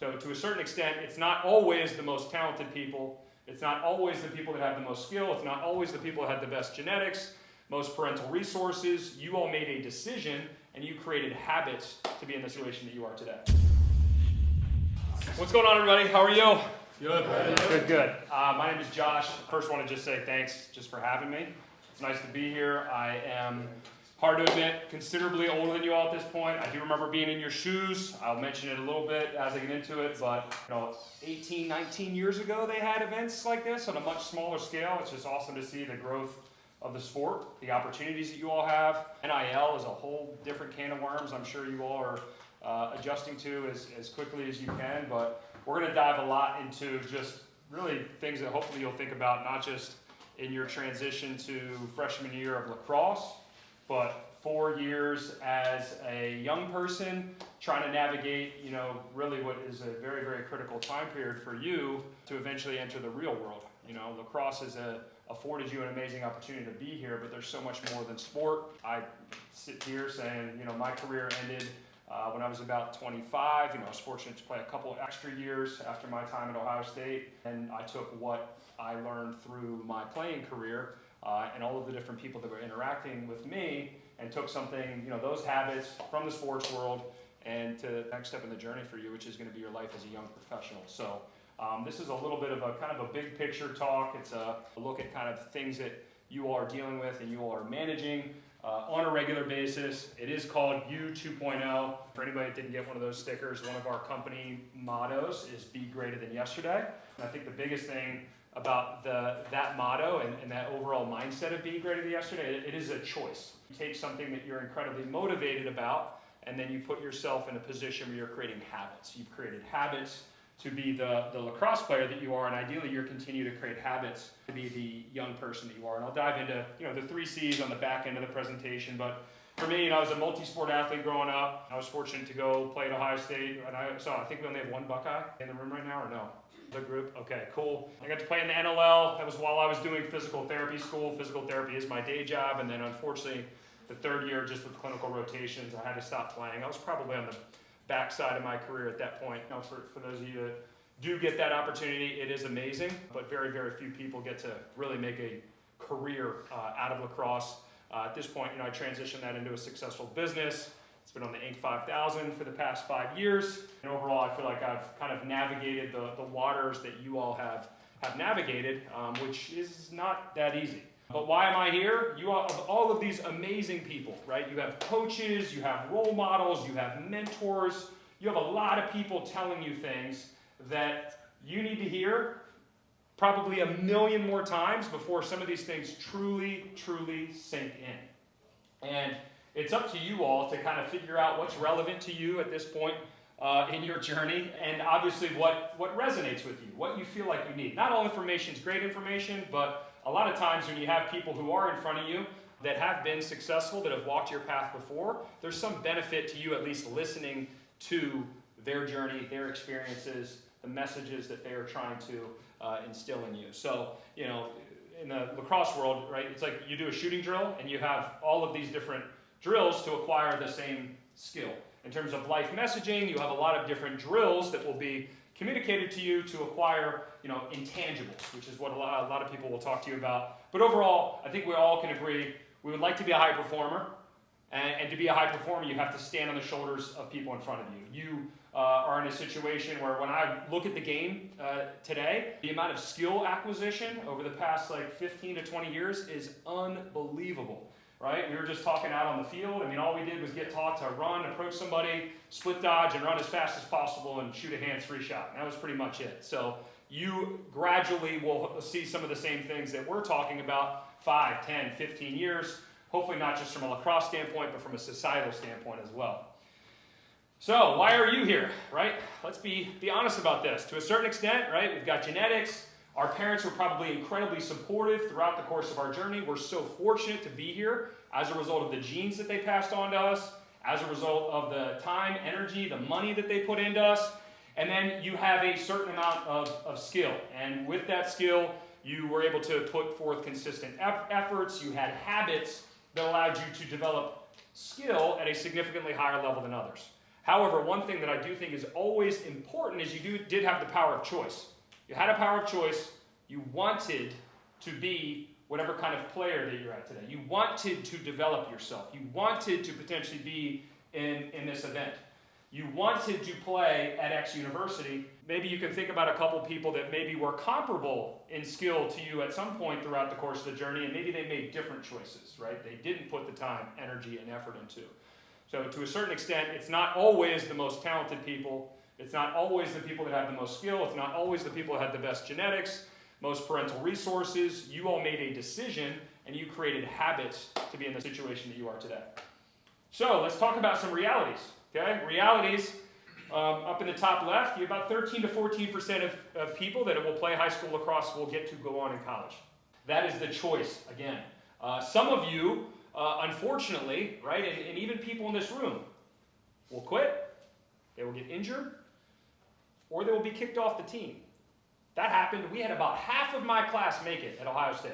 So to a certain extent, it's not always the most talented people. It's not always the people that have the most skill. It's not always the people that have the best genetics, most parental resources. You all made a decision and you created habits to be in the situation that you are today. What's going on, everybody? How are you? Good. Good. My name is Josh. First, want to just say thanks just for having me. It's nice to be here. I am, hard to admit, considerably older than you all at this point. I do remember being in your shoes. I'll mention it a little bit as I get into it, but 18, 19 years ago they had events like this on a much smaller scale. It's just awesome to see the growth of the sport, the opportunities that you all have. NIL is a whole different can of worms. I'm sure you all are adjusting to as quickly as you can, but we're going to dive a lot into just really things that hopefully you'll think about, not just in your transition to freshman year of lacrosse, but 4 years as a young person trying to navigate, really what is a very, very critical time period for you to eventually enter the real world. Lacrosse has afforded you an amazing opportunity to be here, but there's so much more than sport. I sit here saying, my career ended when I was about 25. I was fortunate to play a couple extra years after my time at Ohio State, and I took what I learned through my playing career and all of the different people that were interacting with me, and took something, those habits from the sports world and to the next step in the journey for you, which is going to be your life as a young professional. So this is a little bit of a kind of a big picture talk. It's a look at kind of things that you all are dealing with and you all are managing on a regular basis. It is called You 2.0. For anybody that didn't get one of those stickers, one of our company mottos is be greater than yesterday. And I think the biggest thing about that motto and that overall mindset of being greater than yesterday, it is a choice. You take something that you're incredibly motivated about, and then you put yourself in a position where you're creating habits. You've created habits to be the lacrosse player that you are, and ideally you're continue to create habits to be the young person that you are. And I'll dive into the 3 C's on the back end of the presentation. But for me, I was a multi-sport athlete growing up. I was fortunate to go play at Ohio State, and I think we only have one Buckeye in the room right now, or no? The group? Okay, cool. I got to play in the NLL. That was while I was doing physical therapy school. Physical therapy is my day job, and then unfortunately, the 3rd year, just with clinical rotations, I had to stop playing. I was probably on the backside of my career at that point. For those of you that do get that opportunity, it is amazing, but very, very few people get to really make a career out of lacrosse. At this point, I transitioned that into a successful business. It's been on the Inc. 5000 for the past 5 years, and overall, I feel like I've kind of navigated the waters that you all have navigated, which is not that easy. But why am I here? You all of these amazing people, right? You have coaches, you have role models, you have mentors, you have a lot of people telling you things that you need to hear probably 1 million more times before some of these things truly, truly sink in. And it's up to you all to kind of figure out what's relevant to you at this point in your journey, and obviously what resonates with you, what you feel like you need. Not all information is great information, but a lot of times when you have people who are in front of you that have been successful, that have walked your path before, there's some benefit to you at least listening to their journey, their experiences, the messages that they are trying to instill in you. So, in the lacrosse world, right, it's like you do a shooting drill and you have all of these different drills to acquire the same skill. In terms of life messaging, you have a lot of different drills that will be communicated to you to acquire, intangibles, which is what a lot of people will talk to you about. But overall, I think we all can agree we would like to be a high performer, and to be a high performer, you have to stand on the shoulders of people in front of you. You are in a situation where when I look at the game today, the amount of skill acquisition over the past 15 to 20 years is unbelievable. Right? We were just talking out on the field. All we did was get taught to run, approach somebody, split dodge, and run as fast as possible and shoot a hands-free shot. And that was pretty much it. So you gradually will see some of the same things that we're talking about 5, 10, 15 years, hopefully not just from a lacrosse standpoint, but from a societal standpoint as well. So why are you here, right? Let's be honest about this. To a certain extent, right, we've got genetics. Our parents were probably incredibly supportive throughout the course of our journey. We're so fortunate to be here as a result of the genes that they passed on to us, as a result of the time, energy, the money that they put into us. And then you have a certain amount of skill. And with that skill, you were able to put forth consistent efforts. You had habits that allowed you to develop skill at a significantly higher level than others. However, one thing that I do think is always important is you did have the power of choice. You had a power of choice. You wanted to be whatever kind of player that you're at today. You wanted to develop yourself. You wanted to potentially be in this event. You wanted to play at X university. Maybe you can think about a couple people that maybe were comparable in skill to you at some point throughout the course of the journey, and maybe they made different choices, right? They didn't put the time, energy, and effort into. So to a certain extent, it's not always the most talented people. It's not always the people that have the most skill. It's not always the people that have the best genetics, most parental resources. You all made a decision, and you created habits to be in the situation that you are today. So let's talk about some realities. Okay, realities, up in the top left, you have about 13 to 14% of people that will play high school lacrosse will get to go on in college. That is the choice, again. Some of you, unfortunately, right, and even people in this room, will quit, they will get injured, or they will be kicked off the team. That happened. We had about half of my class make it at Ohio State.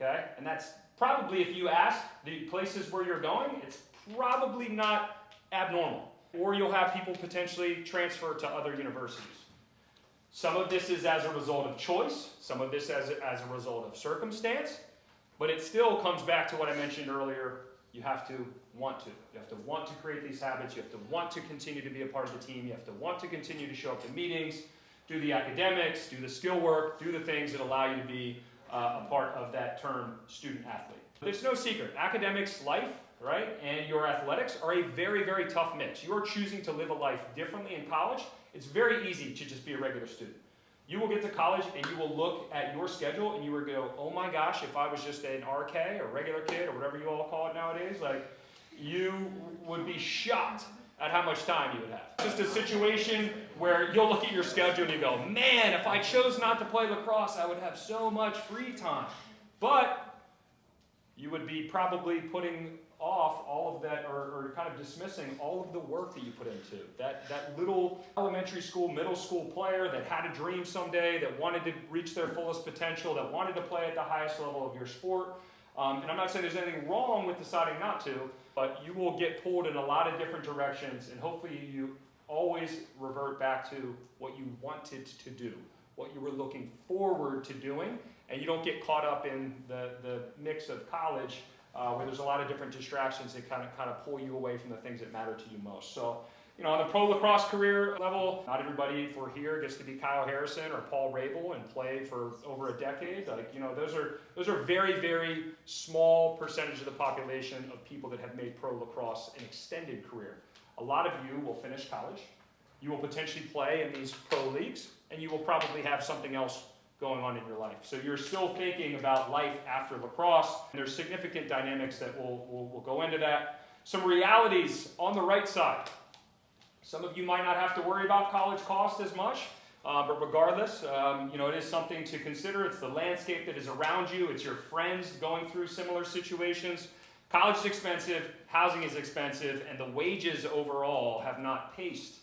Okay, and that's probably, if you ask the places where you're going, it's probably not abnormal. Or you'll have people potentially transfer to other universities. Some of this is as a result of choice, some of this as a result of circumstance, but it still comes back to what I mentioned earlier. You have to want to. You have to want to create these habits. You have to want to continue to be a part of the team. You have to want to continue to show up to meetings, do the academics, do the skill work, do the things that allow you to be a part of that term student athlete. There's no secret. Academics, life, right, and your athletics are a very, very tough mix. You are choosing to live a life differently in college. It's very easy to just be a regular student. You will get to college and you will look at your schedule and you will go, oh my gosh, if I was just an RK or regular kid or whatever you all call it nowadays, like, you would be shocked at how much time you would have. Just a situation where you'll look at your schedule and you go, man, if I chose not to play lacrosse, I would have so much free time. But you would be probably putting off all of that, or kind of dismissing all of the work that you put into. That little elementary school, middle school player that had a dream someday, that wanted to reach their fullest potential, that wanted to play at the highest level of your sport. And I'm not saying there's anything wrong with deciding not to, but you will get pulled in a lot of different directions, and hopefully you always revert back to what you wanted to do, what you were looking forward to doing, and you don't get caught up in the mix of college where there's a lot of different distractions that kind of pull you away from the things that matter to you most. So, you know, on the pro lacrosse career level, not everybody for here gets to be Kyle Harrison or Paul Rabel and play for over a decade. Like, you know, those are very, very small percentage of the population of people that have made pro lacrosse an extended career. A lot of you will finish college, you will potentially play in these pro leagues, and you will probably have something else going on in your life. So you're still thinking about life after lacrosse. There's significant dynamics that will go into that. Some realities on the right side. Some of you might not have to worry about college cost as much, but regardless, you know, it is something to consider. It's the landscape that is around you. It's your friends going through similar situations. College is expensive, housing is expensive, and the wages overall have not paced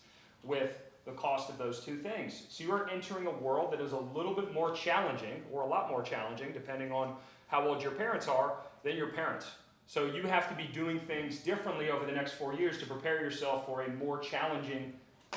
with the cost of those two things. So you are entering a world that is a little bit more challenging, or a lot more challenging, depending on how old your parents are, than your parents. So you have to be doing things differently over the next 4 years to prepare yourself for a more challenging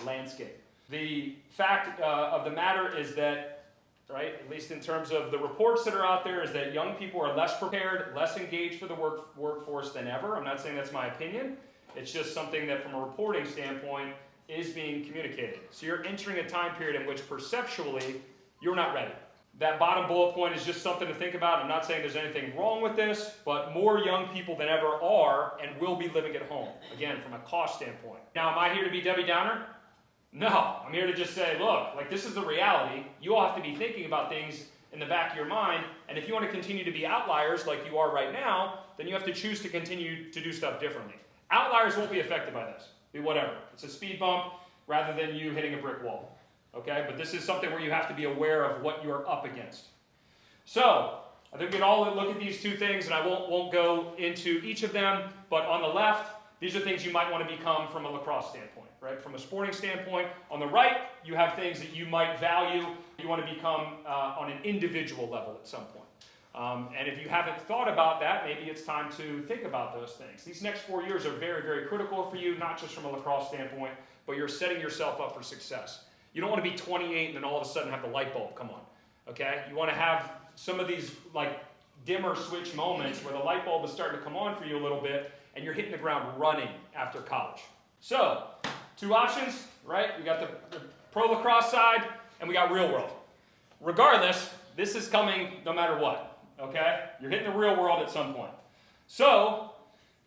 landscape. The fact of the matter is that, right, at least in terms of the reports that are out there, is that young people are less prepared, less engaged for the workforce than ever. I'm not saying that's my opinion. It's just something that from a reporting standpoint is being communicated. So you're entering a time period in which perceptually you're not ready. That bottom bullet point is just something to think about. I'm not saying there's anything wrong with this, but more young people than ever are and will be living at home. Again, from a cost standpoint. Now, am I here to be Debbie Downer? No, I'm here to just say, look, like, this is the reality. You all have to be thinking about things in the back of your mind, and if you want to continue to be outliers like you are right now, then you have to choose to continue to do stuff differently. Outliers won't be affected by this. Be whatever. It's a speed bump rather than you hitting a brick wall. Okay? But this is something where you have to be aware of what you're up against. So, I think we can all look at these two things, and I won't go into each of them, but on the left, these are things you might want to become from a lacrosse standpoint, right? From a sporting standpoint. On the right, you have things that you might value, you want to become on an individual level at some point. And if you haven't thought about that, maybe it's time to think about those things. These next 4 years are very, very critical for you, not just from a lacrosse standpoint, but you're setting yourself up for success. You don't want to be 28 and then all of a sudden have the light bulb come on, okay? You want to have some of these like dimmer switch moments where the light bulb is starting to come on for you a little bit and you're hitting the ground running after college. So, 2 options, right? We got the pro lacrosse side and we got real world. Regardless, this is coming no matter what, okay? You're hitting the real world at some point. So,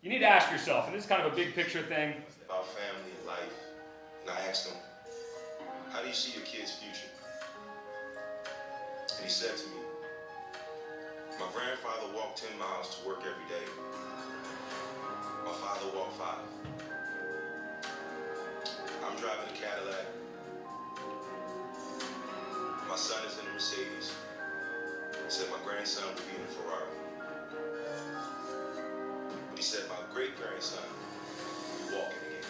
you need to ask yourself, and this is kind of a big picture thing. About family and life, and I asked him, how do you see your kid's future? And he said to me, my grandfather walked 10 miles to work every day. My father walked 5. I'm driving a Cadillac. My son is in a Mercedes. He said my grandson will be in a Ferrari. But he said my great-grandson will be walking again.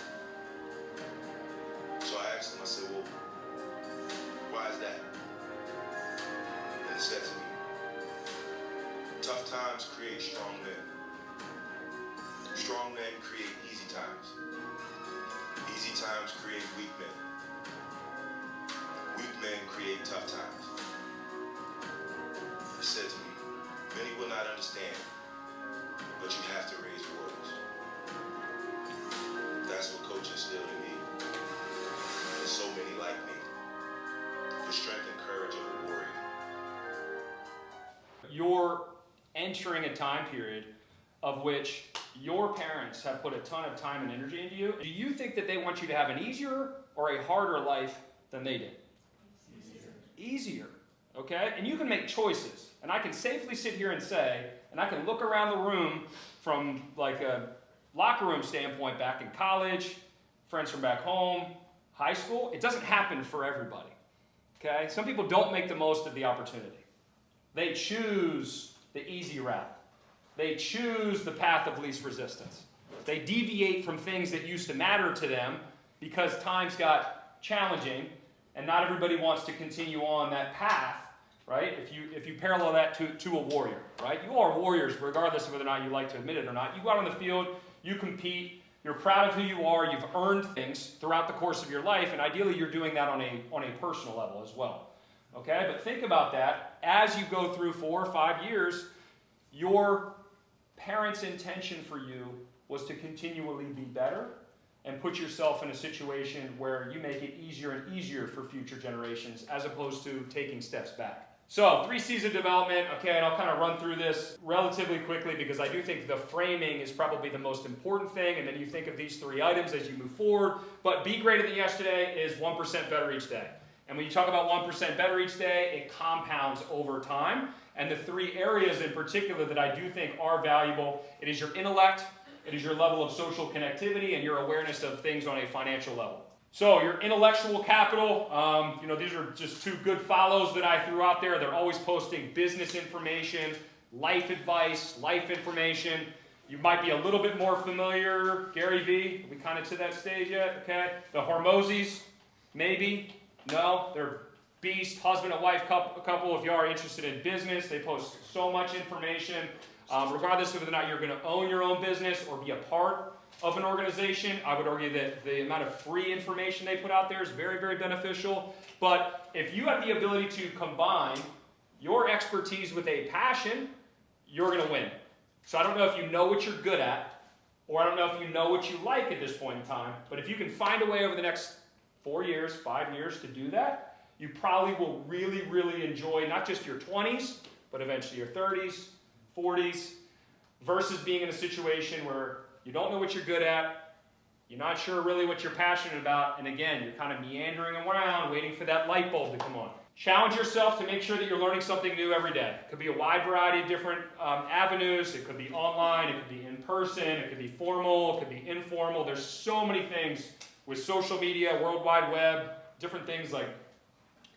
So I asked him, I said, well, why is that? And he said to me, tough times create strong men. Strong men create easy times. Easy times create weak men. Weak men create tough times. He said to me, many will not understand, but you have to raise warriors. That's what coach instilled in me. And so many like me. The strength and courage of a warrior. You're entering a time period of which your parents have put a ton of time and energy into you. Do you think that they want you to have an easier or a harder life than they did? Easier, okay? And you can make choices. And I can safely sit here and say, and I can look around the room from like a locker room standpoint back in college, friends from back home, high school. It doesn't happen for everybody, okay? Some people don't make the most of the opportunity. They choose the easy route. They choose the path of least resistance. They deviate from things that used to matter to them because times got challenging and not everybody wants to continue on that path, right? If you parallel that to a warrior, right? You are warriors regardless of whether or not you like to admit it or not. You go out on the field, you compete, you're proud of who you are, you've earned things throughout the course of your life, and ideally you're doing that on a personal level as well. Okay, but think about that. As you go through 4 or 5 years, your parents' intention for you was to continually be better and put yourself in a situation where you make it easier and easier for future generations as opposed to taking steps back. So, 3 C's of development, okay, and I'll kind of run through this relatively quickly because I do think the framing is probably the most important thing, and then you think of these 3 items as you move forward. But be greater than yesterday is 1% better each day. And when you talk about 1% better each day, it compounds over time. And the 3 areas in particular that I do think are valuable, it is your intellect, it is your level of social connectivity, and your awareness of things on a financial level. So your intellectual capital, these are just 2 good follows that I threw out there. They're always posting business information, life advice, life information. You might be a little bit more familiar, Gary V, are we kind of to that stage yet? Okay. The Hormozis, maybe. No, they're beast, husband and wife couple. If you are interested in business, they post so much information. Regardless of whether or not you're going to own your own business or be a part of an organization, I would argue that the amount of free information they put out there is very, very beneficial. But if you have the ability to combine your expertise with a passion, you're going to win. So I don't know if you know what you're good at, or I don't know if you know what you like at this point in time, but if you can find a way over the next 4 years, 5 years to do that, you probably will really, really enjoy not just your 20s, but eventually your 30s, 40s, versus being in a situation where you don't know what you're good at, you're not sure really what you're passionate about, and again, you're kind of meandering around waiting for that light bulb to come on. Challenge yourself to make sure that you're learning something new every day. It could be a wide variety of different avenues. It could be online, it could be in person, it could be formal, it could be informal. There's so many things with social media, World Wide Web, different things like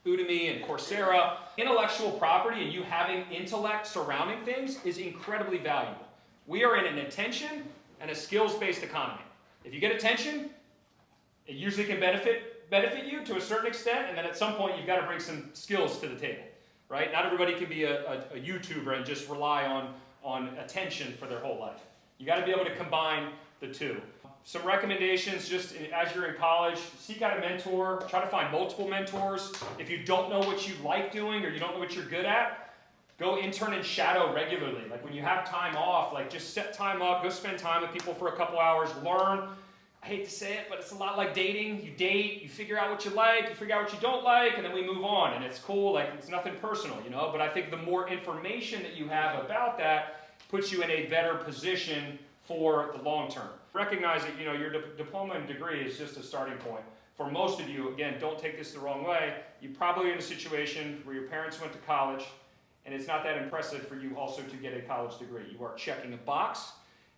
Udemy and Coursera. Intellectual property and you having intellect surrounding things is incredibly valuable. We are in an attention and a skills-based economy. If you get attention, it usually can benefit you to a certain extent, and then at some point you've got to bring some skills to the table, right? Not everybody can be a YouTuber and just rely on attention for their whole life. You got to be able to combine the two. Some recommendations, just as you're in college, seek out a mentor, try to find multiple mentors. If you don't know what you like doing or you don't know what you're good at, go intern and shadow regularly. Like when you have time off, like just set time up, go spend time with people for a couple hours, learn. I hate to say it, but it's a lot like dating. You date, you figure out what you like, you figure out what you don't like, and then we move on. And it's cool, like it's nothing personal, you know? But I think the more information that you have about that puts you in a better position for the long term. Recognize that, you know, your diploma and degree is just a starting point. For most of you, again, don't take this the wrong way, you probably are in a situation where your parents went to college, and it's not that impressive for you also to get a college degree. You are checking a box,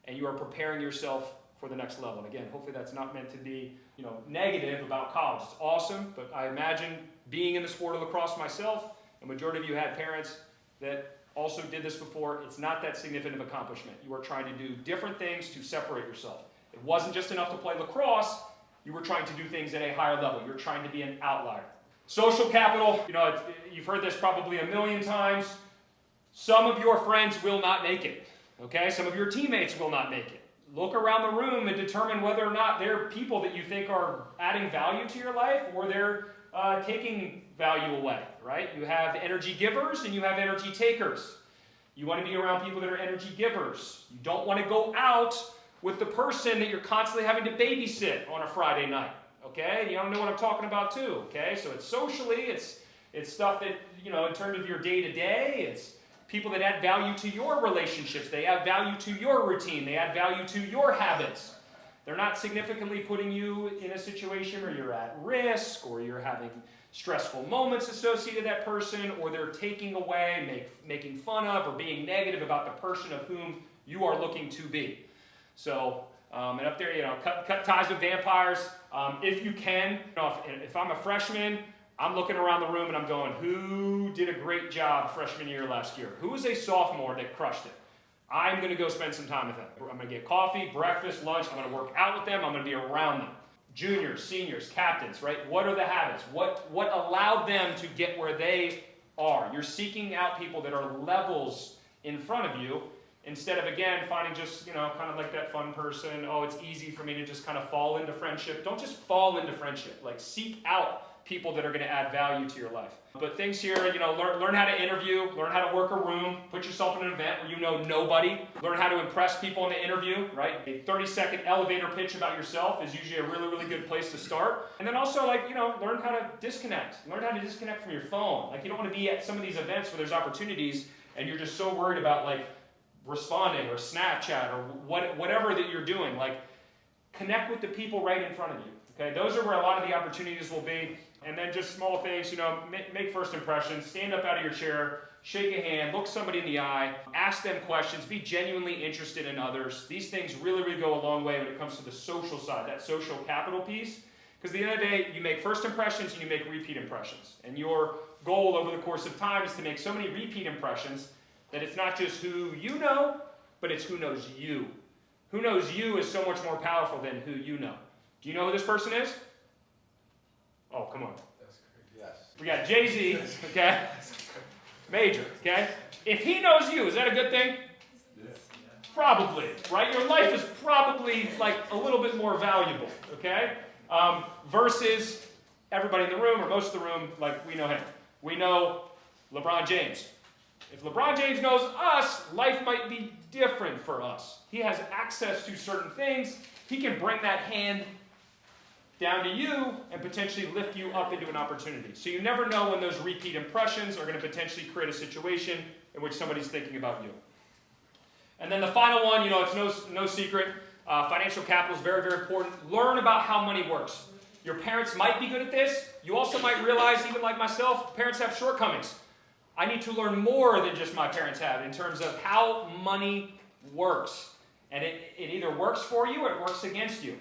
and you are preparing yourself for the next level. And again, hopefully that's not meant to be, you know, negative about college. It's awesome, but I imagine being in the sport of lacrosse myself, a majority of you had parents that also did this before. It's not that significant of accomplishment. You are trying to do different things to separate yourself. It wasn't just enough to play lacrosse. You were trying to do things at a higher level. You're trying to be an outlier. Social capital, you know, you've heard this probably a million times. Some of your friends will not make it, okay? Some of your teammates will not make it. Look around the room and determine whether or not they're people that you think are adding value to your life or they're taking value away, right? You have energy givers and you have energy takers. You want to be around people that are energy givers. You don't want to go out with the person that you're constantly having to babysit on a Friday night, okay? You don't know what I'm talking about too, okay? So it's socially, it's stuff that, you know, in terms of your day-to-day, it's people that add value to your relationships. They add value to your routine. They add value to your habits. They're not significantly putting you in a situation where you're at risk or you're having stressful moments associated with that person, or they're taking away, making fun of, or being negative about the person of whom you are looking to be. So, and up there, you know, cut ties with vampires. If you can, you know, if I'm a freshman, I'm looking around the room and I'm going, who did a great job freshman year last year? Who was a sophomore that crushed it? I'm going to go spend some time with them. I'm going to get coffee, breakfast, lunch. I'm going to work out with them. I'm going to be around them. Juniors, seniors, captains, right? What are the habits? What allowed them to get where they are? You're seeking out people that are levels in front of you instead of, again, finding just, you know, kind of like that fun person. Oh, it's easy for me to just kind of fall into friendship. Don't just fall into friendship. Like, seek out people that are going to add value to your life. But things here, you know, learn how to interview, learn how to work a room, put yourself in an event where you know nobody, learn how to impress people in the interview, right? A 30-second elevator pitch about yourself is usually a really, really good place to start. And then also, like, you know, learn how to disconnect. Learn how to disconnect from your phone. Like, you don't want to be at some of these events where there's opportunities and you're just so worried about, like, responding or Snapchat or whatever that you're doing. Like, connect with the people right in front of you. Okay, those are where a lot of the opportunities will be. And then just small things, you know, make first impressions, stand up out of your chair, shake a hand, look somebody in the eye, ask them questions, be genuinely interested in others. These things really, really go a long way when it comes to the social side, that social capital piece. Because at the end of the day, you make first impressions and you make repeat impressions. And your goal over the course of time is to make so many repeat impressions that it's not just who you know, but it's who knows you. Who knows you is so much more powerful than who you know. Do you know who this person is? Oh, come on. Yes. We got Jay-Z, okay? Major, okay? If he knows you, is that a good thing? Yes. Probably, right? Your life is probably like a little bit more valuable, okay? Versus everybody in the room, or most of the room, like we know him. We know LeBron James. If LeBron James knows us, life might be different for us. He has access to certain things. He can bring that hand down to you and potentially lift you up into an opportunity. So you never know when those repeat impressions are going to potentially create a situation in which somebody's thinking about you. And then the final one, you know, it's no secret. Financial capital is very, very important. Learn about how money works. Your parents might be good at this. You also might realize, even like myself, parents have shortcomings. I need to learn more than just my parents have in terms of how money works. And it either works for you or it works against you.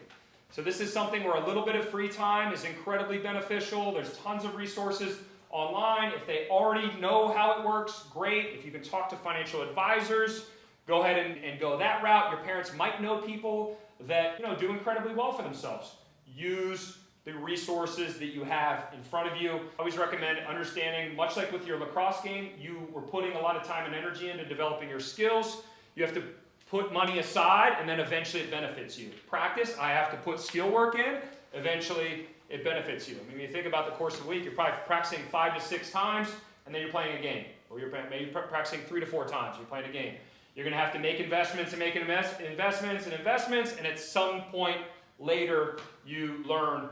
So this is something where a little bit of free time is incredibly beneficial. There's tons of resources online. If they already know how it works, great. If you can talk to financial advisors, go ahead and go that route. Your parents might know people that, you know, do incredibly well for themselves. Use the resources that you have in front of you. I always recommend understanding, much like with your lacrosse game, you were putting a lot of time and energy into developing your skills. You have to put money aside, and then eventually it benefits you. Practice, I have to put skill work in, eventually it benefits you. I mean, when you think about the course of the week, you're probably practicing 5 to 6 times, and then you're playing a game. Or you're maybe practicing 3 to 4 times, you're playing a game. You're going to have to make investments and make investments, and at some point later, you learn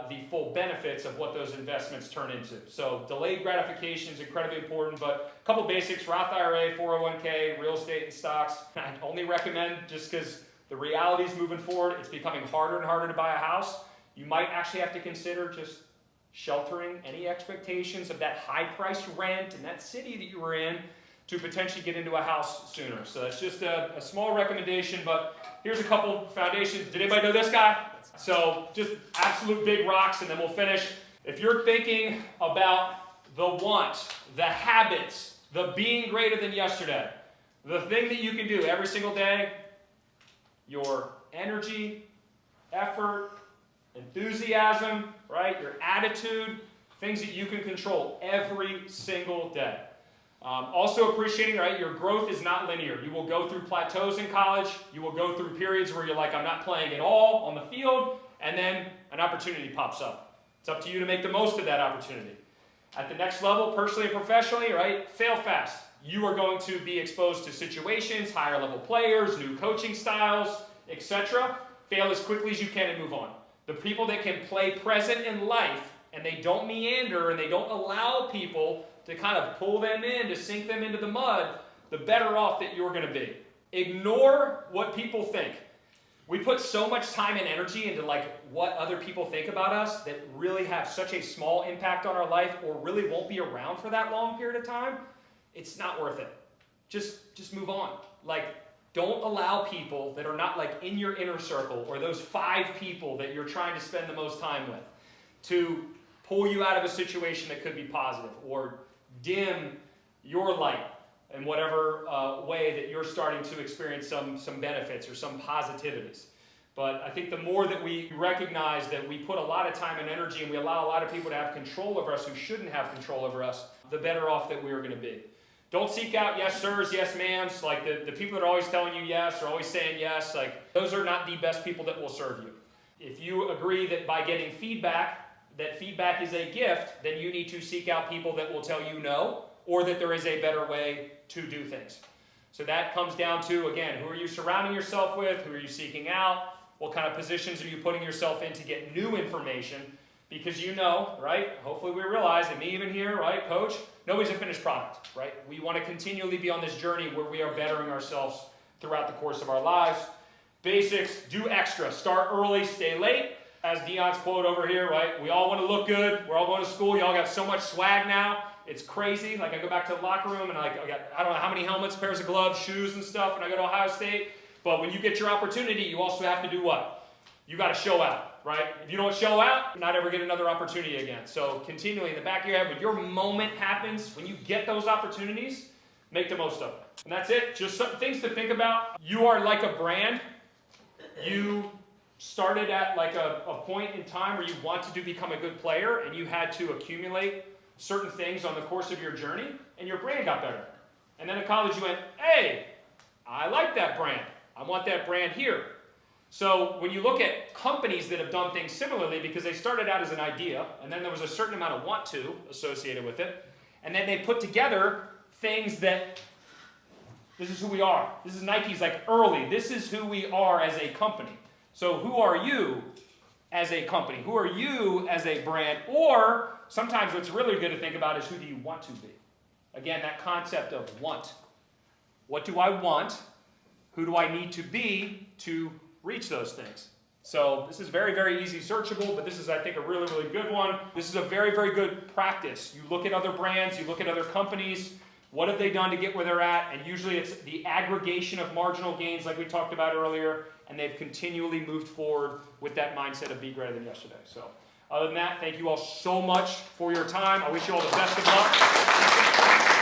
the full benefits of what those investments turn into. So delayed gratification is incredibly important, but a couple basics: Roth IRA, 401k, real estate and stocks. I only recommend, just because the reality is moving forward, it's becoming harder and harder to buy a house. You might actually have to consider just sheltering any expectations of that high-priced rent in that city that you were in to potentially get into a house sooner. So that's just a small recommendation, but here's a couple foundations. Did anybody know this guy? So just absolute big rocks, and then we'll finish. If you're thinking about the want, the habits, the being greater than yesterday, the thing that you can do every single day, your energy, effort, enthusiasm, right? Your attitude, things that you can control every single day. Also appreciating, right, your growth is not linear. You will go through plateaus in college. You will go through periods where you're like, I'm not playing at all on the field, and then an opportunity pops up. It's up to you to make the most of that opportunity. At the next level, personally and professionally, right, fail fast. You are going to be exposed to situations, higher level players, new coaching styles, etc. Fail as quickly as you can and move on. The people that can play present in life, and they don't meander, and they don't allow people to kind of pull them in, to sink them into the mud, the better off that you're going to be. Ignore what people think. We put so much time and energy into like what other people think about us that really have such a small impact on our life, or really won't be around for that long period of time. It's not worth it. Just move on. Like, don't allow people that are not like in your inner circle, or those 5 people that you're trying to spend the most time with, to pull you out of a situation that could be positive, or dim your light in whatever way that you're starting to experience some benefits or some positivities. But I think the more that we recognize that we put a lot of time and energy, and we allow a lot of people to have control over us who shouldn't have control over us, the better off that we are going to be. Don't seek out yes sirs, yes ma'ams. Like the people that are always telling you yes, or always saying yes, like those are not the best people that will serve you. If you agree that by getting feedback, that feedback is a gift, then you need to seek out people that will tell you no, or that there is a better way to do things. So that comes down to, again, who are you surrounding yourself with? Who are you seeking out? What kind of positions are you putting yourself in to get new information? Because you know, right, hopefully we realize, and me even here, right, coach, nobody's a finished product, right? We want to continually be on this journey where we are bettering ourselves throughout the course of our lives. Basics, do extra. Start early, stay late. As Dion's quote over here, right? We all want to look good. We're all going to school. Y'all got so much swag now. It's crazy. Like I go back to the locker room and I got, I don't know how many helmets, pairs of gloves, shoes and stuff when I go to Ohio State. But when you get your opportunity, you also have to do what? You got to show out, right? If you don't show out, you're not ever get another opportunity again. So continually in the back of your head, when your moment happens, when you get those opportunities, make the most of it. And that's it. Just some things to think about. You are like a brand. You started at like a point in time where you wanted to become a good player, and you had to accumulate certain things on the course of your journey, and your brand got better. And then in college you went, hey, I like that brand. I want that brand here. So when you look at companies that have done things similarly, because they started out as an idea, and then there was a certain amount of want to associated with it, and then they put together things that, this is who we are. This is Nike's like early. This is who we are as a company. So who are you as a company? Who are you as a brand? Or sometimes what's really good to think about is who do you want to be? Again, that concept of want. What do I want? Who do I need to be to reach those things? So this is very, very easy searchable, but this is, I think, a really, really good one. This is a very, very good practice. You look at other brands, you look at other companies, what have they done to get where they're at? And usually it's the aggregation of marginal gains like we talked about earlier, and they've continually moved forward with that mindset of be greater than yesterday. So other than that, thank you all so much for your time. I wish you all the best of luck.